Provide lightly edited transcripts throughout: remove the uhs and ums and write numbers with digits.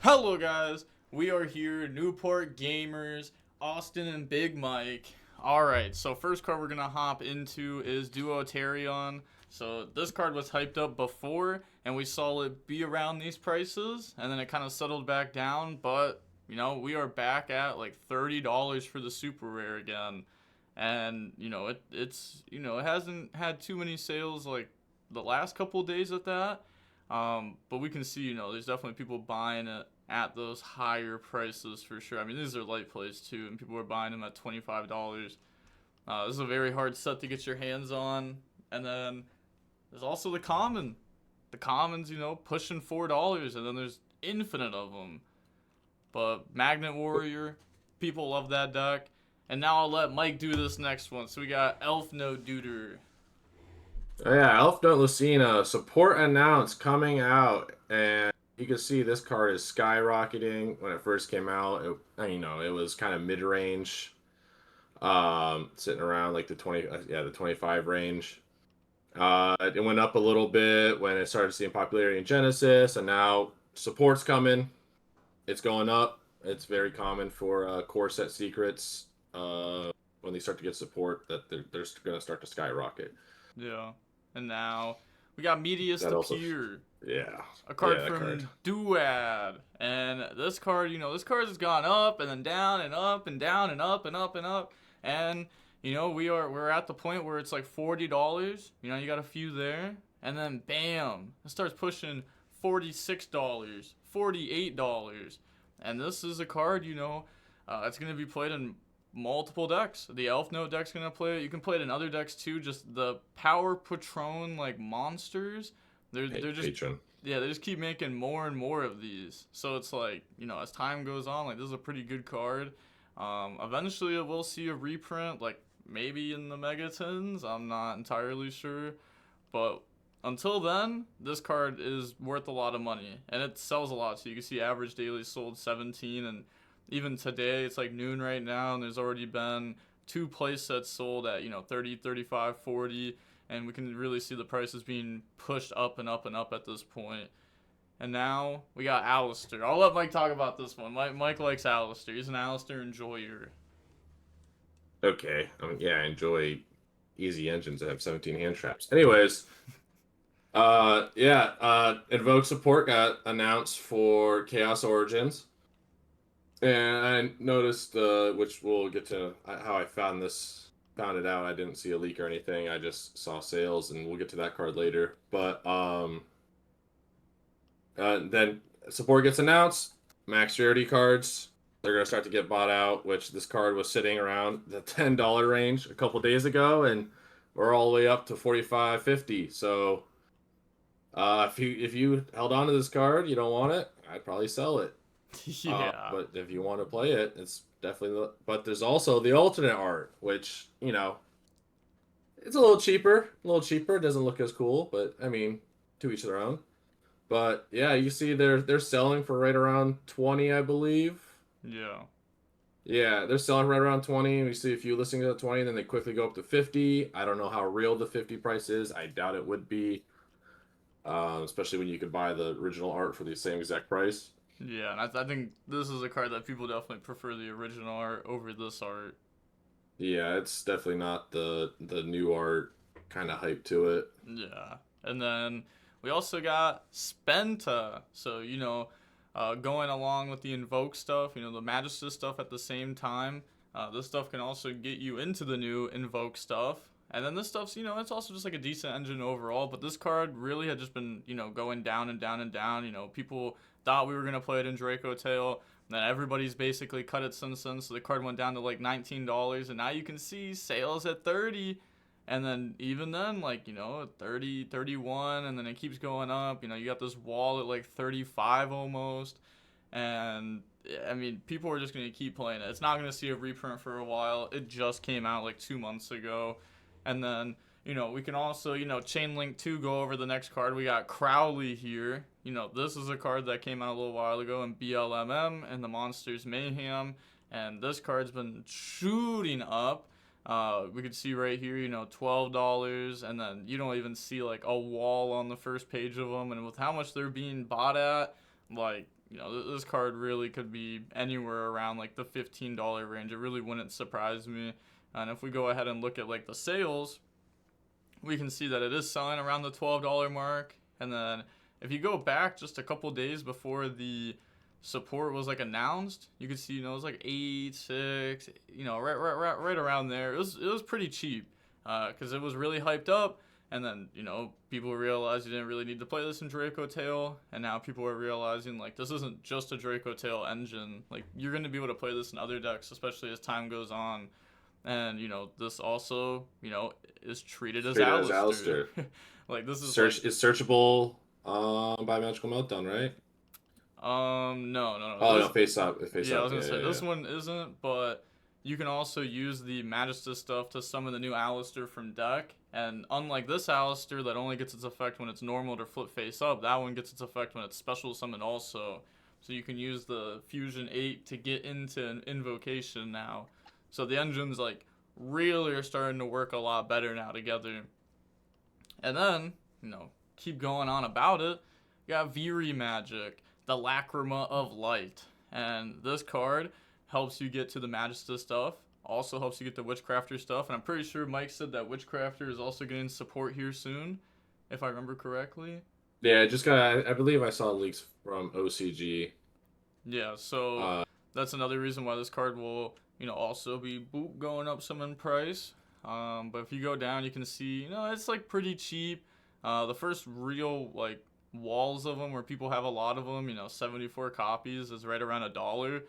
Hello guys, we are here, Newport Gamers, Austin and Big Mike. Alright, so first card we're going to hop into is Duotarion. So this card was hyped up before, and we saw it be around these prices, and then it kind of settled back down, but, you know, we are back at like $30 for the super rare again. And, you know, it hasn't had too many sales like the last couple of days at that. But we can see, you know, there's definitely people buying it at those higher prices for sure. I mean, these are light plays too, and people are buying them at $25. This is a very hard set to get your hands on. And then there's also the common. The commons, you know, pushing $4, and then there's infinite of them. But Magnet Warrior, people love that deck. And now I'll let Mike do this next one. So we got Elf No Duder. Oh, yeah, Elf Note Lucina support announced coming out, and you can see this card is skyrocketing. When it first came out, it was kind of mid-range, sitting around like the 25 range. It went up a little bit when it started seeing popularity in Genesis, and now support's coming. It's going up. It's very common for core set secrets when they start to get support that they're going to start to skyrocket. Yeah. And now we got Medius That the also, Pure. yeah, A card that from card. Duad. And this card, you know, this card has gone up and then down and up and down and up and up and up. And, you know, we're at the point where it's like $40. You know, you got a few there. And then bam, it starts pushing $46, $48. And this is a card, you know, it's going to be played in multiple decks. The Elf Note deck's gonna play it. You can play it in other decks too. Just the Power Patron like monsters. They're just Patron. yeah, they just keep making more and more of these. So it's like, you know, as time goes on, like this is a pretty good card. Eventually we'll see a reprint, like maybe in the Megatons. I'm not entirely sure, but until then, this card is worth a lot of money, and it sells a lot. So you can see average daily sold 17, and even today it's like noon right now, and there's already been 2 play sets sold at, you know, 30, 35, 40, and we can really see the prices being pushed up and up and up at this point. And now we got Alistair. I'll let Mike talk about this one. Mike likes Alistair. He's an Alistair enjoyer. Okay. Yeah, I enjoy easy engines that have 17 hand traps. Anyways, Invoked support got announced for Chaos Origins. And I noticed, which we'll get to how I found it out. I didn't see a leak or anything. I just saw sales, and we'll get to that card later. But then support gets announced. Max rarity cards, they're gonna start to get bought out. Which this card was sitting around the $10 range a couple days ago, and we're all the way up to 45, 50. So if you held on to this card, you don't want it, I'd probably sell it. Yeah. But if you want to play it, it's definitely. But there's also the alternate art, which, you know, it's a little cheaper. A little cheaper. It doesn't look as cool, but I mean, to each their own. But yeah, you see, they're selling for right around 20, I believe. Yeah. Yeah, they're selling right around 20. We see a few listings at 20, then they quickly go up to 50. I don't know how real the 50 price is. I doubt it would be, especially when you could buy the original art for the same exact price. Yeah, and I think this is a card that people definitely prefer the original art over this art. Yeah, it's definitely not the new art kind of hype to it. Yeah. And then we also got Spenta. So, you know, going along with the Invoke stuff, you know, the Magistus stuff at the same time. This stuff can also get you into the new Invoke stuff. And then this stuff's, you know, it's also just like a decent engine overall. But this card really had just been, you know, going down and down and down. You know, people thought we were going to play it in Draco Tail. And then everybody's basically cut it since then. So the card went down to like $19. And now you can see sales at 30. And then even then, like, you know, 30, 31, and then it keeps going up. You know, you got this wall at like 35 almost. And I mean, people are just going to keep playing it. It's not going to see a reprint for a while. It just came out like 2 months ago. And then, you know, we can also, you know, Chain Link 2 go over the next card. We got Crowley here. You know, this is a card that came out a little while ago in BLMM and the Monsters Mayhem. And this card's been shooting up. We could see right here, you know, $12, and then you don't even see like a wall on the first page of them. And with how much they're being bought at, like, you know, this card really could be anywhere around like the $15 range. It really wouldn't surprise me. And if we go ahead and look at like the sales, we can see that it is selling around the $12 mark. And then if you go back just a couple days before the support was like announced, you could see, you know, it was like 8, 6, you know, right around there. It was pretty cheap because it was really hyped up. And then, you know, people realized you didn't really need to play this in Draco Tail. And now people are realizing, like, this isn't just a Draco Tail engine. Like, you're going to be able to play this in other decks, especially as time goes on. And, you know, this also, you know, is treated as Alistair. Like, this is is searchable by Magical Meltdown, right? No. Oh, no, face up. Yeah, I was going to say, this one isn't, but you can also use the Magistus stuff to summon the new Alistair from deck. And unlike this Alistair that only gets its effect when it's normal to flip face up, that one gets its effect when it's special summoned also. So you can use the Fusion 8 to get into an invocation now. So the engines like really are starting to work a lot better now together. And then, you know, keep going on about it. You got Viri Magic, the Lacrima of Light. And this card helps you get to the Magistus stuff. Also helps you get the Witchcrafter stuff. And I'm pretty sure Mike said that Witchcrafter is also getting support here soon, if I remember correctly. Yeah, I believe I saw leaks from OCG. Yeah, so that's another reason why this card will, you know, also be going up some in price. But if you go down, you can see, you know, it's like pretty cheap. The first real like walls of them where people have a lot of them, you know, 74 copies is right around $1.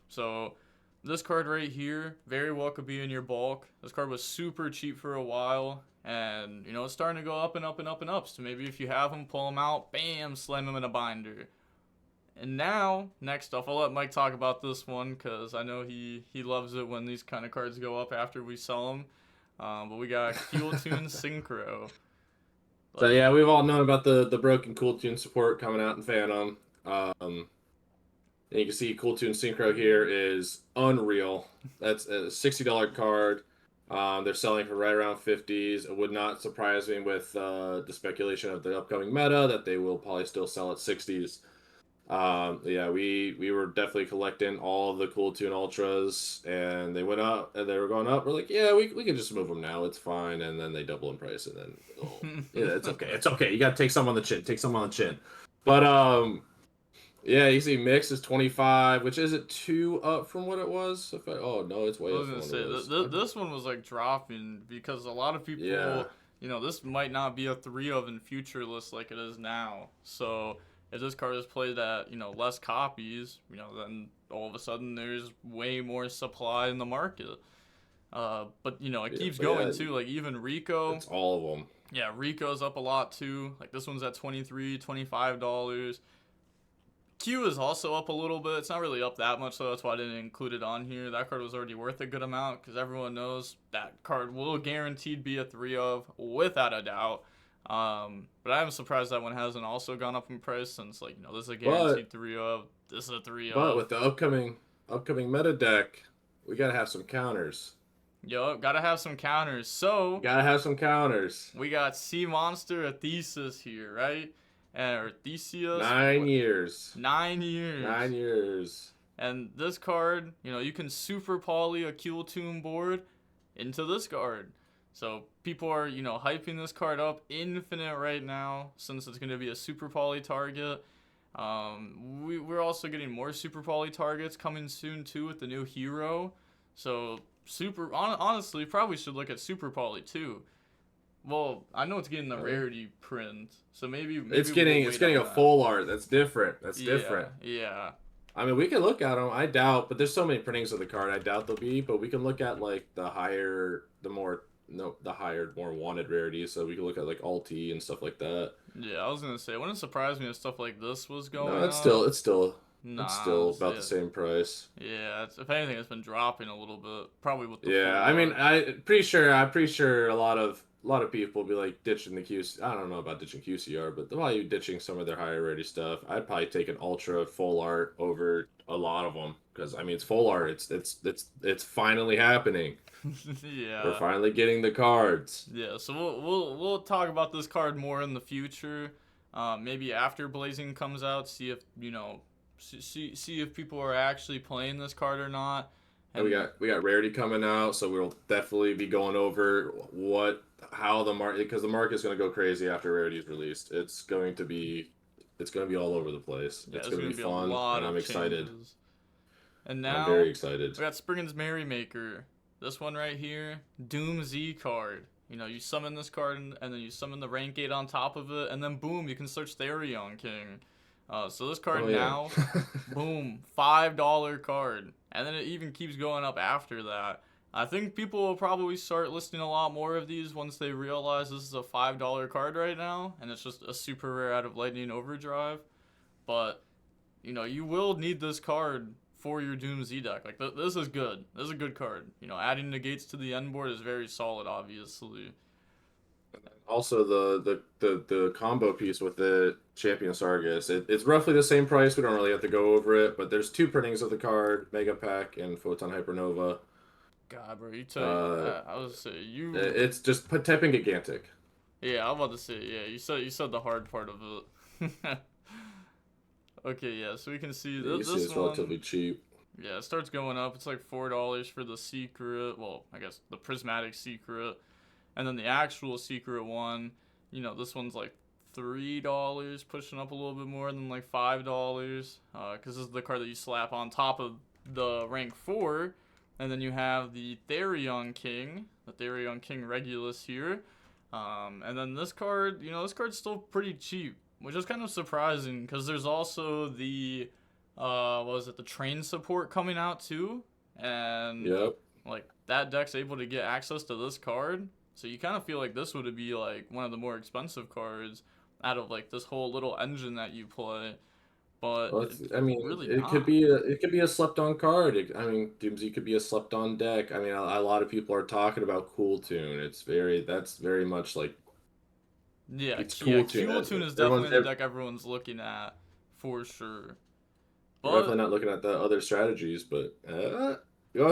So this card right here very well could be in your bulk. This card was super cheap for a while, and you know it's starting to go up and up and up and up. So maybe if you have them, pull them out, bam, slam them in a binder. And now, next up, I'll let Mike talk about this one because I know he loves it when these kind of cards go up after we sell them. But we got Cool Tune Synchro. So yeah, we've all known about the broken Cool Tune support coming out in Phantom. And you can see Cool Tune Synchro here is unreal. That's a $60 card. They're selling for right around 50s. It would not surprise me with the speculation of the upcoming meta that they will probably still sell at 60s. Yeah, we were definitely collecting all the Cool Tune Ultras, and they went up, and they were going up. We're like, yeah, we can just move them now. It's fine. And then they double in price, and then yeah, it's okay. It's okay. You got to take some on the chin. But yeah, you see Mix is 25, which isn't too up from what it was. Oh no, it's way up. I was gonna say this one was like dropping because a lot of people, you know, this might not be a 3 of in future lists like it is now. So if this card is played at, you know, less copies, you know, then all of a sudden there's way more supply in the market. But you know, it keeps going too. Like even Rico, it's all of them. Yeah, Rico's up a lot too. Like this one's at $23, $25. Q is also up a little bit. It's not really up that much, so that's why I didn't include it on here. That card was already worth a good amount because everyone knows that card will guaranteed be a 3 of without a doubt. But I'm surprised that one hasn't also gone up in price since, like, you know, this is a guaranteed 3 of. This is a 3 of. But with the upcoming meta deck, we gotta have some counters. Yo, gotta have some counters. So gotta have some counters. We got Sea Monster, a Thesis here, right? Or Theseus. 9 years. 9 years. 9 years. And this card, you know, you can super poly a Cool Tune board into this card. So people are, you know, hyping this card up infinite right now since it's going to be a super poly target. We're also getting more super poly targets coming soon too with the new hero. So honestly, probably should look at super poly too. Well, I know it's getting the rarity print, so maybe it's getting a full art. That's different. Different. Yeah. I mean, we can look at them. I doubt, but there's so many printings of the card. I doubt they'll be, but we can look at like the higher, more wanted rarities. So we can look at like Alti and stuff like that. Yeah, I was gonna say, it wouldn't surprise me if stuff like this was going. No, it's still about the same price. Yeah, if anything, it's been dropping a little bit, probably with the. Yeah, I mean, I'm pretty sure a lot of people will be like ditching the QC. I don't know about ditching QCR, but they'll probably ditching some of their higher rarity stuff. I'd probably take an ultra full art over a lot of them because I mean it's full art. It's finally happening. Yeah, we're finally getting the cards. Yeah, so we'll talk about this card more in the future. Maybe after Blazing comes out, see if, you know, see if people are actually playing this card or not. And And we got rarity coming out, so we'll definitely be going over how the market, because the market's going to go crazy after rarity is released. It's going to be all over the place. yeah, It's there's going to gonna be be a fun, lot and of I'm excited. changes. And I'm very now excited. we got Spriggan's Merrymaker. This one right here, DoomZ card. You know, you summon this card and then you summon the rank 8 on top of it, and then boom, you can search Therion King. So this card Oh yeah. now, boom, $5 card. And then it even keeps going up after that. I think people will probably start listing a lot more of these once they realize this is a $5 card right now, and it's just a super rare out of Lightning Overdrive. But you know, you will need this card for your DoomZ deck. Like, this is good. This is a good card. You know, adding negates to the end board is very solid, obviously. Also, the combo piece with the Champion Sargus, it's roughly the same price. We don't really have to go over it, but there's two printings of the card, Mega Pack and Photon Hypernova. God, bro, you tell you, Uh, I was say you. it's just typing gigantic. Yeah, I'm about to say yeah. You said the hard part of it. Okay, yeah. So we can see Yeah, you see this it's one. relatively cheap. Yeah, it starts going up. It's like $4 for the secret. Well, I guess the prismatic secret, and then the actual secret one. You know, this one's like $3, pushing up a little bit more than like $5. Because this is the card that you slap on top of the rank 4, and then you have the Therion King, Regulus here. And then this card, you know, this card's still pretty cheap, which is kind of surprising because there's also the what was it, the train support coming out too, and Yep. like that deck's able to get access to this card, so you kind of feel like this would be like one of the more expensive cards out of like this whole little engine that you play, but Well, it's I mean, really it could not. be a slept on card. I mean, DoomZ could be a slept on deck. I mean, a lot of people are talking about Cool Tune. That's very much like Yeah, it's yeah, Cool Tune. Cool Tune is Everyone's definitely the deck everyone's looking at for sure. We're definitely But not looking at the other strategies, but go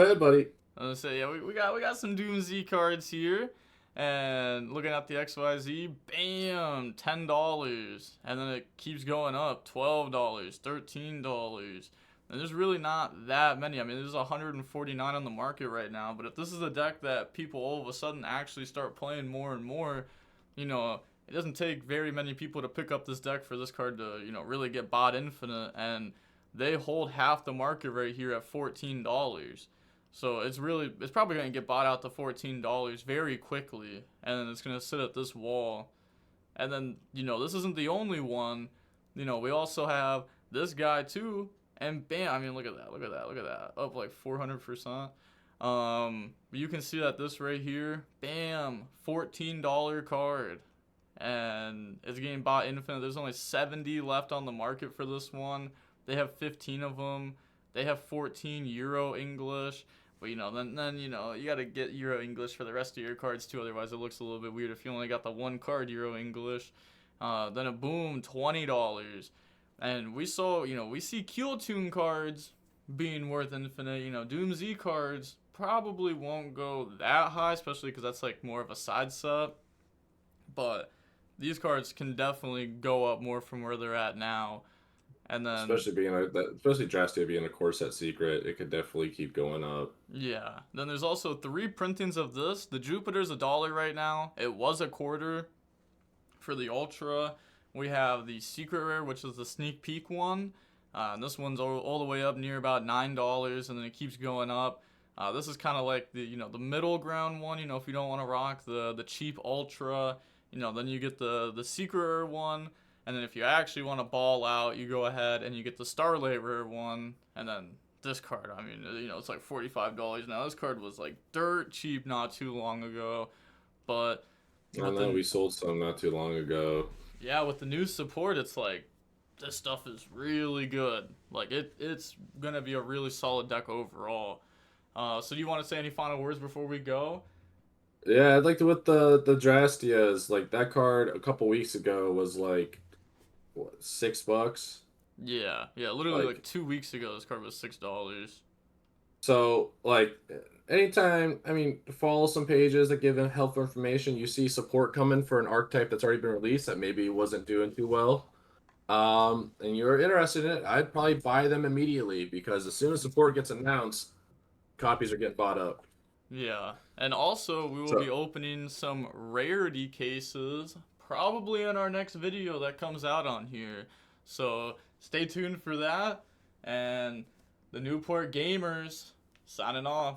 ahead, buddy. I was gonna say, yeah, we got some DoomZ cards here, and looking at the XYZ, bam, $10, and then it keeps going up, $12, $13, and there's really not that many. I mean, there's 149 on the market right now, but if this is a deck that people all of a sudden actually start playing more and more, you know, it doesn't take very many people to pick up this deck for this card to, you know, really get bought infinite, and they hold half the market right here at $14. So it's probably gonna get bought out to $14 very quickly, and then it's gonna sit at this wall. And then, you know, this isn't the only one. You know, we also have this guy too, and bam! I mean, look at that, look at that, look at that, up like 400%. You can see that this right here, bam, $14 card, and it's getting bought infinite. There's only 70 left on the market for this one. They have 15 of them. They have 14 Euro English. But, you know, then you know, you got to get Euro English for the rest of your cards, too. Otherwise, it looks a little bit weird if you only got the one card Euro English. Then a boom, $20. And we see Kill Tune cards being worth infinite. You know, DoomZ cards probably won't go that high, especially because that's, like, more of a side set. But these cards can definitely go up more from where they're at now. And then, Especially Drastia being a core set secret, it could definitely keep going up. yeah. Then there's also 3 printings of this. The Jupiter's $1 right now. It was a quarter for the Ultra. We have the Secret Rare, which is the sneak peek one. And this one's all the way up near about $9, and then it keeps going up. This is kind of like the middle ground one. You know, if you don't want to rock the cheap Ultra, you know, then you get the Secret Rare one. And then if you actually want to ball out, you go ahead and you get the Starlight Rare one. And then this card, I mean, you know, it's like $45 now. This card was like dirt cheap not too long ago. But I know we sold some not too long ago. yeah, with the new support, it's like this stuff is really good. Like it's gonna be a really solid deck overall. So do you want to say any final words before we go? Yeah, I'd like to with the Drastias, like that card a couple weeks ago was like what, $6? Yeah, yeah. Literally like Like 2 weeks ago, this card was $6. so like anytime, I mean, follow some pages that give helpful information, you see support coming for an archetype that's already been released that maybe wasn't doing too well. and you're interested in it, I'd probably buy them immediately because as soon as support gets announced, copies are getting bought up. Yeah, and also we will be So opening some rarity cases probably in our next video that comes out on here. So stay tuned for that, and the Newport Gamers signing off.